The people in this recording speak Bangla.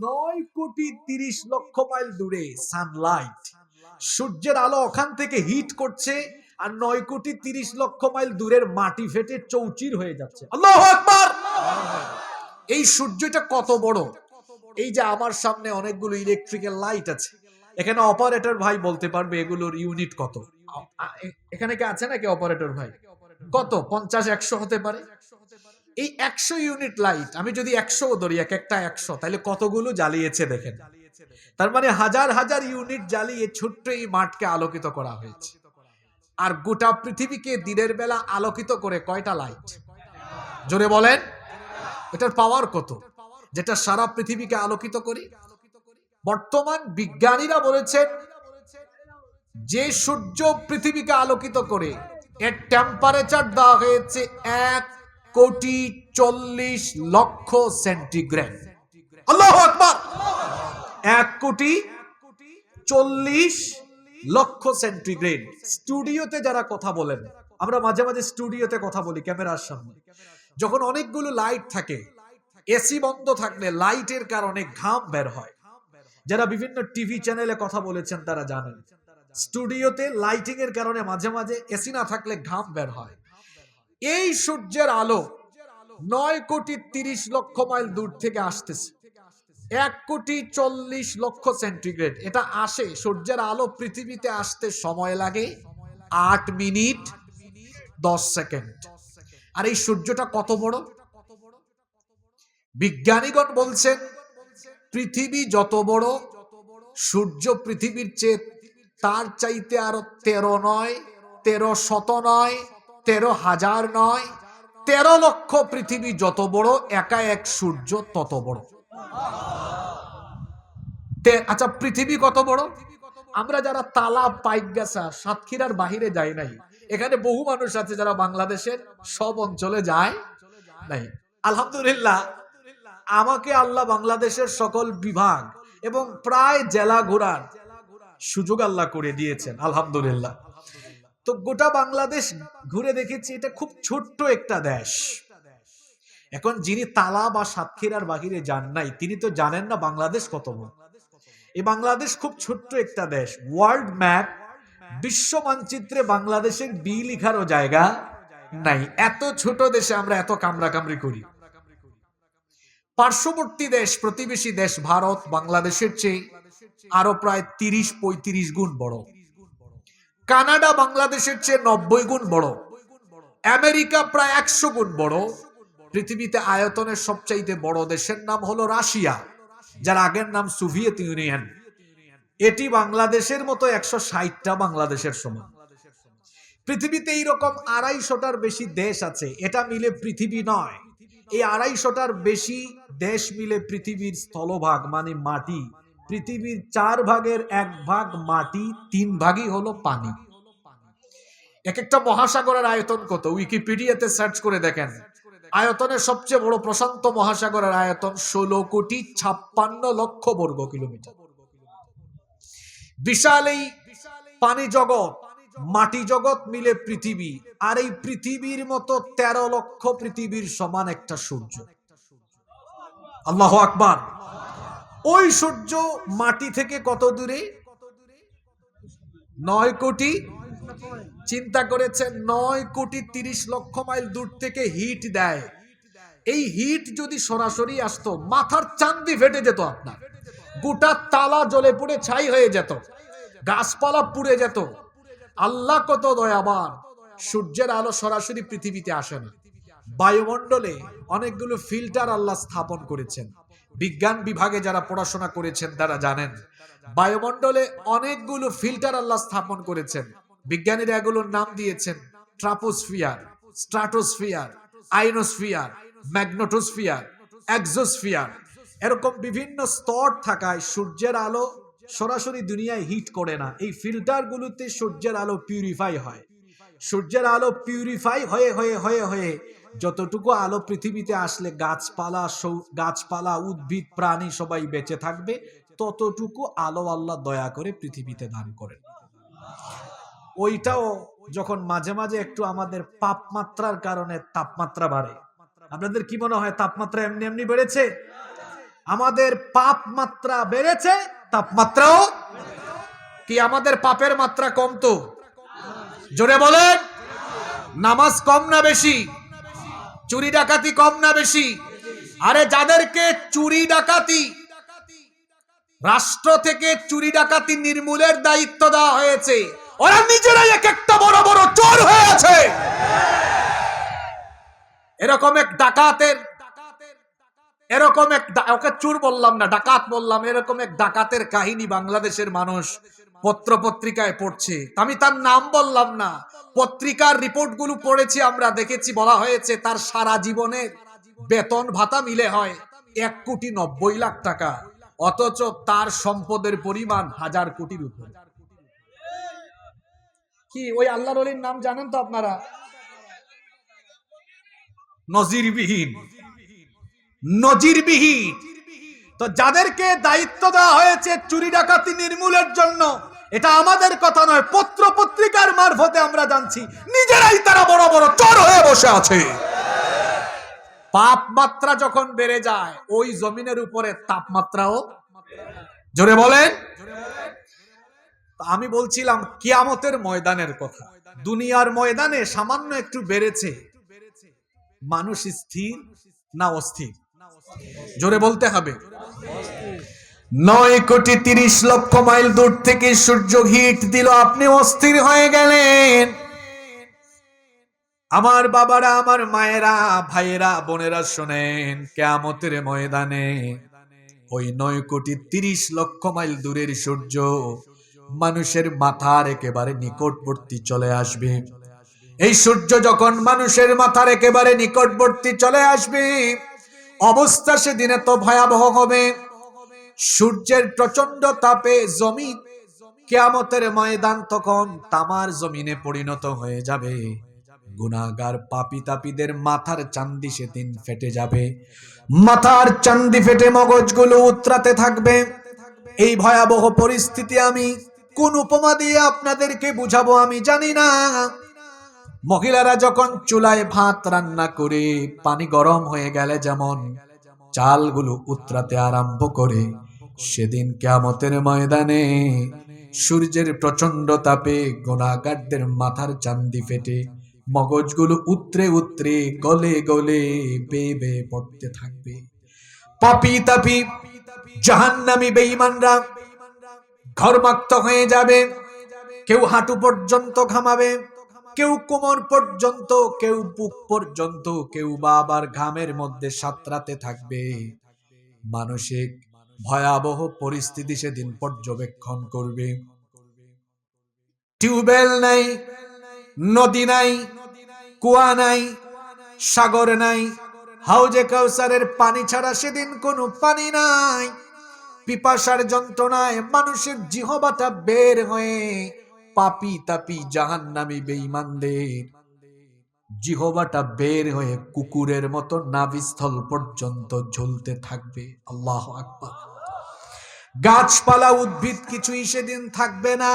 9,30,00,000 মাইল দূরে সানলাইট, সূর্যের আলো ওখান থেকে হিট করছে, আর 9,30,00,000 মাইল দূরের মাটি ফেটে চৌচির হয়ে যাচ্ছে। আল্লাহু আকবার। এই সূর্যটা কত বড়! এই যে আমার সামনে অনেকগুলো ইলেকট্রিক্যাল লাইট আছে, এখানে অপারেটর ভাই বলতে পারবে এগুলোর ইউনিট কত। এখানে কি আছে নাকি অপারেটর ভাই? কত? 50-100 হতে পারে। এই 100 ইউনিট লাইট আমি যদি 100 ধরি, এক একটা 100, তাহলে কতগুলো জ্বালিয়েছে দেখেন। তার মানে হাজার হাজার ইউনিট জ্বালিয়ে ছোট্ট এই মাঠকে আলোকিত করা হয়েছে। আর গোটা পৃথিবীকে দিনের বেলা আলোকিত করে কয়টা লাইট? জোরে বলেন। এটার পাওয়ার কত, যেটা সারা পৃথিবীকে আলোকিত করে? বর্তমান বিজ্ঞানীরা বলেছেন যে সূর্য পৃথিবীকে আলোকিত করে, এর টেম্পারেচার দেওয়া হয়েছে 1,40,00,000 সেন্টিগ্রেড। আল্লাহু আকবার। 1,40,00,000 সেন্টিগ্রেড। স্টুডিওতে যারা কথা বলেন, আমরা মাঝে মাঝে স্টুডিওতে কথা বলি ক্যামেরার সামনে, যখন অনেকগুলো লাইট থাকে, এসি বন্ধ থাকলে লাইটের কারণে ঘাম বের হয়। যারা বিভিন্ন টিভি চ্যানেলে কথা বলেছেন তারা জানেন, স্টুডিওতে লাইটিং এর কারণে মাঝে মাঝে এসি না থাকলে ঘাম বের হয়। এই সূর্যের আলো 9,30,00,000 মাইল দূর থেকে আসতেছে, 1,40,00,000 সেন্টিগ্রেড। এটা আসে, সূর্যের আলো পৃথিবীতে আসতে সময় লাগে 8 মিনিট 10 সেকেন্ড। আর এই সূর্যটা কত বড়! বিজ্ঞানীগণ বলছেন পৃথিবী যত বড়, সূর্য পৃথিবীর চেয়ে তার চাইতে আরো 13 নয়, 13শত নয়, 13,000 নয়, 13 লক্ষ পৃথিবী যত বড়, একা এক সূর্য তত বড়। আচ্ছা, পৃথিবী কত বড়? আমরা যারা তালা, পাইকগাছা, সাতক্ষীরার বাহিরে যাই নাই, এখানে বহু মানুষ আছে যারা বাংলাদেশের সব অঞ্চলে যায় নাই। আলহামদুলিল্লাহ, আমাকে আল্লাহ বাংলাদেশের সকল বিভাগ এবং প্রায় জেলা ঘোরার সুযোগ আল্লাহ করে দিয়েছেন, আলহামদুলিল্লাহ। তো গোটা বাংলাদেশ ঘুরে দেখেছি, এটা খুব ছোট্ট একটা দেশ। এখন যিনি তালা বা সাতক্ষীরার বাহিরে যান নাই, তিনি তো জানেন না বাংলাদেশ কত বড়। এই বাংলাদেশ খুব ছোট্ট একটা দেশ। ওয়ার্ল্ড ম্যাপ, বিশ্ব মানচিত্রে বাংলাদেশের বি লিখারও জায়গা নাই। এত ছোট দেশে আমরা এত কামড়াকামড়ি করি। পার্শ্ববর্তী দেশ, প্রতিবেশী দেশ ভারত বাংলাদেশের চেয়ে আরো প্রায় 30-35 গুণ বড়। কানাডা বাংলাদেশের চেয়ে 90 গুণ বড়। আমেরিকা প্রায় 100 গুণ বড়। পৃথিবীতে আয়তনের সবচাইতে বড় দেশের নাম হলো রাশিয়া, যার আগের নাম সোভিয়েত ইউনিয়ন। এটি বাংলাদেশের মতো 160টা বাংলাদেশের সমান। পৃথিবীতে এইরকম 250টার বেশি দেশ আছে। এটা মিলে পৃথিবী নয়, এই 250টার বেশি দেশ মিলে পৃথিবীর স্থলভাগ, মানে মাটি। পৃথিবীর 4 ভাগের 1 ভাগ মাটি, 3 ভাগই হলো পানি। এক একটা মহাসাগরের আয়তন কত উইকিপিডিয়াতে সার্চ করে দেখেন। আয়তনের সবচেয়ে বড় প্রশান্ত মহাসাগরের আয়তন 16,56,00,000 বর্গ কিলোমিটার। বিশাল এই পানি জগৎ, মাটি জগৎ মিলে পৃথিবী। আর এই পৃথিবীর মতো 13 লক্ষ পৃথিবীর সমান একটা সূর্য। আল্লাহু আকবার। ওই সূর্য মাটি থেকে কত দূরে? 9 কোটি। চিন্তা করেছেন, 9,30,00,000 মাইল দূর থেকে হিট দেয়। এই হিট যদি সরাসরি আসতো, মাথার চান্দি ফেটে যেত আপনার, গোটা তালা জ্বলে পুড়ে ছাই হয়ে যেত, গাছপালা পুড়ে যেত। আল্লাহ কত দয়াবান, সূর্যের আলো সরাসরি পৃথিবীতে আসে না। বায়ুমণ্ডলে অনেকগুলো ফিল্টার আল্লাহ স্থাপন করেছেন। বিজ্ঞান বিভাগে যারা পড়াশোনা করেছেন তারা জানেন, বায়ুমণ্ডলে অনেকগুলো ফিল্টার আল্লাহ স্থাপন করেছেন। বিজ্ঞানীরা এগুলোর নাম দিয়েছেন ট্রাপোস্ফিয়ার, স্ট্রাটোস্ফিয়ার, আইনোস্ফিয়ার, ম্যাগনেটোস্ফিয়ার, এক্সোস্ফিয়ার। এরকম বিভিন্ন স্তর থাকায় সূর্যের আলো সরাসরি দুনিয়ায় হিট করে না। এই ফিল্টারগুলোতে সূর্যের আলো পিউরিফাই হয়। সূর্যের আলো পিউরিফাই হয়ে হয়ে হয়ে হয়ে যতটুকু আলো পৃথিবীতে আসলে গাছপালা, উদ্ভিদ, প্রাণী সবাই বেঁচে থাকবে, ততটুকু আলো আল্লাহ দয়া করে পৃথিবীতে দান করেন। ওইটাও যখন মাঝে মাঝে একটু আমাদের পাপমাত্রার কারণে তাপমাত্রা বাড়ে। আপনাদের কি মনে হয় তাপমাত্রা এমনি এমনি বেড়েছে? আমাদের পাপ মাত্রা বেড়েছে, তাপমাত্রাও কি? আমাদের পাপের মাত্রা কমতো? জোরে বলেন। নামাজ কম না বেশি? চুরি ডাকাতি কম না বেশি? আরে যাদেরকে চুরি ডাকাতি, রাষ্ট্র থেকে চুরি ডাকাতি নির্মূলের দায়িত্ব দেওয়া হয়েছে, ওরা নিজেরাই এক একটা বড় বড় চোর হয়ে আছে। এরকম এক ডাকাতের, ওকে চোর বললাম না, ডাকাত বললাম, এরকম এক ডাকাতের কাহিনী বাংলাদেশের মানুষ পত্র পত্রিকায় পড়ছে। আমি তার নাম বললাম না, পত্রিকার রিপোর্ট গুলো পড়েছি আমরা, দেখেছি বলা হয়েছে তার সারা জীবনের বেতন ভাতা মিলে হয় 1,90,00,000 টাকা, অথচ তার সম্পদের পরিমাণ 1000 কোটির উপর। কি ওই আল্লাহর ওলির নাম জানেন তো আপনারা? নজিরবিহীন, নজিরবিহীন। তো যাদেরকে দায়িত্ব দেওয়া হয়েছে চুরি ডাকাতি নির্মূলের জন্য, এটা আমাদের কথা নয়, পত্র পত্রিকার মারফতে আমরা জানছি নিজেরাই তারা বড় বড় চোর হয়ে বসে আছে। পাপ মাত্রা যখন বেড়ে যায়, ওই জমিনের উপরে তাপমাত্রাও, জোরে বলেন। আমি বলছিলাম কিয়ামতের ময়দানের কথা। দুনিয়ার ময়দানে সামান্য একটু বেড়েছে, মানুষ স্থির না অস্থির? জোরে বলতে হবে। 9,30,00,000 মাইল দূর থেকে সূর্য হিট দিল, আপনি অস্থির হয়ে গেলেন। আমার বাবারা, আমার মায়েরা, ভাইয়েরা, বোনেরা শোনেন, কিয়ামতের ময়দানে ওই 9,30,00,000 মাইল দূরের সূর্য মানুষের মাথার একেবারে নিকটবর্তী চলে আসবে। এই সূর্য যখন মানুষের মাথার একেবারে নিকটবর্তী চলে আসবে, অবস্থা সেদিনে তো ভয়াবহ হবে। সূর্যের প্রচন্ড তাপে জমিন, কিয়ামতের ময়দান তখন তামার জমিনে পরিণত হয়ে যাবে। গুনাহগার পাপী তাপীদের মাথার চান্দি সেদিন ফেটে যাবে, মাথার চান্দি ফেটে মগজগুলো উতরাতে থাকবে। এই ভয়াবহ পরিস্থিতি আমি কোন উপমা দিয়ে আপনাদেরকে বুঝাবো আমি জানি না। মহিলারা যখন চুলায় ভাত রান্না করে পানি গরম হয়ে গেলে যেমন চালগুলো উতরাতে আরম্ভ করে, সেদিন কিয়ামতের ময়দানে সূর্যের প্রচন্ড তাপে গুনাহগারদের মাথার চান্দি ফেটে মগজগুলো উতরে উতরে গলে গলে বেয়ে বেয়ে পড়তে থাকবে। পাপী তাপী জাহান্নামী বেঈমানরা ঘর্মাক্ত হয়ে যাবে। কেউ হাঁটু পর্যন্ত ঘামাবে, কেউ কোমর পর্যন্ত, কেউ বুক পর্যন্ত, কেউ বা আবার ঘামের মধ্যে সাঁতরাতে থাকবে। মানসিক ভয়াবহ পরিস্থিতি সেদিন পর্যবেক্ষণ করবে। টিউবওয়েল নাই, নদী নাই, কুয়া নাই, সাগর নাই, হাউজে কাউসারের পানি ছাড়া সেদিন কোনো পানি নাই। পিপাসার যন্ত্রণায় মানুষের জিহবাটা বের হয়ে পাপী তাপী জাহান্নামী বেঈমানদের জিহবাটা বের হয়ে কুকুরের মতো নাভিস্থল পর্যন্ত ঝুলতে থাকবে। আল্লাহু আকবার। গাছপালা উদ্ভিদ কিছুই সেদিন থাকবে না।